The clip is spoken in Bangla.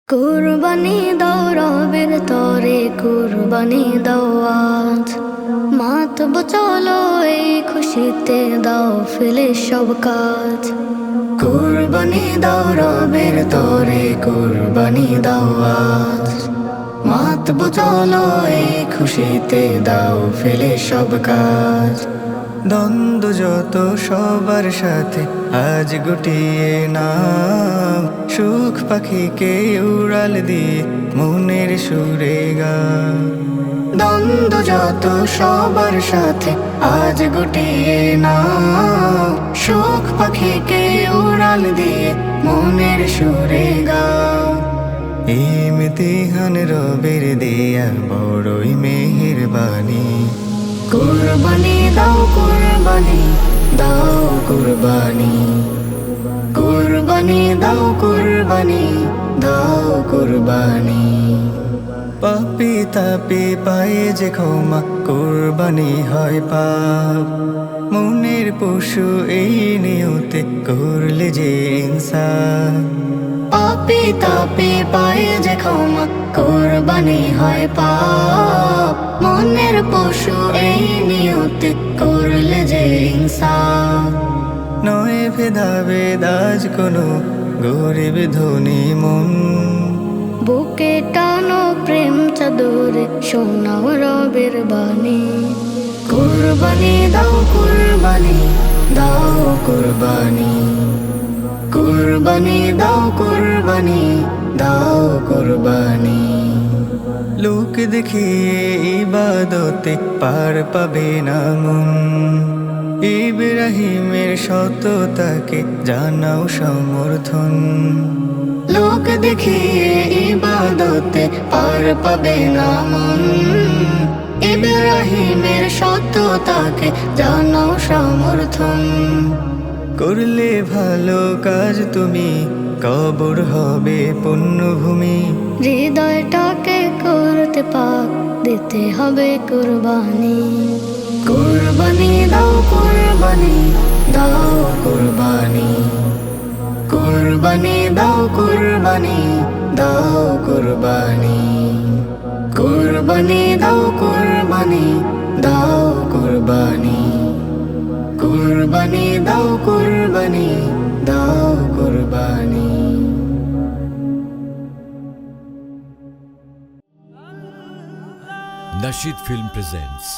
কুরবানি দাও রবের তরে, কুরবানি দাও আজ। মাতব চলো এই খুশিতে, দাও ফেলে সব কাজ। কুরবানি দাও রবের তরে, কুরবানি দাও আজ। মাতব চলো এই খুশিতে, দাও ফেলে সব কাজ। দ্বন্দ্ব যত সবার সাথে আজ গুটিয়ে নাও, সুখ পাখিকে উড়াল দিয়ে মনের সুরে গাও। দ্বন্দ্ব যত সবার সাথে আজ গুটিয়ে নাও, সুখ পাখিকে উড়াল দিয়ে মনের সুরে গাও। ইমতিহান রবের দেয়া বড়ই মেহেরবানি। কুরবানি দাও কুরবানি দাও কুরবানি, কুরবানি দাও কুরবানি দাও কুরবানি। পাপি তাপি পায়ে যে ক্ষমা, কুরবানি হয় পাপ। মনের পশু এই নিয়তে করলে যে ইনসাফ। পাপি তাপি পায়ে যে ক্ষমা, কুরবানি হয় পাপ। মনের পশু এই নিয়তে করলে যে ইনসাফ। নয় ভেদাভেদ আজ কোনো গরিব ধনী মন। বুকে টানো প্রেম চাদরে, শোনাও রবের বাণী। কুরবানি দাও কুরবানি দাও কুরবানি, কুরবানি দাও কুরবানি দাও কুরবানি। লোক দেখিয়ে ইবাদতে পার পাবে না মন। ইব্রাহিমের সততাকে জানাও সমর্থন। লোক দেখিয়ে ইবাদতে পার পাবে না মন। ইব্রাহিমের সত্যতাকে জানাও সমর্থন। করলে ভালো কাজ তুমি, কবর হবে পুণ্যভূমি। হৃদয়টাকে করতে পাক দিতে হবে কুরবানি। কুরবানি দাও কুরবানি দাও কুরবানি, কুরবানি দাও কুরবানি দাও কুরবানি, কুরবানি দাও কুরবানি দাও কুরবানি, কুরবানি দাও কুরবানি দাও কুরবানি। Nasheed Film presents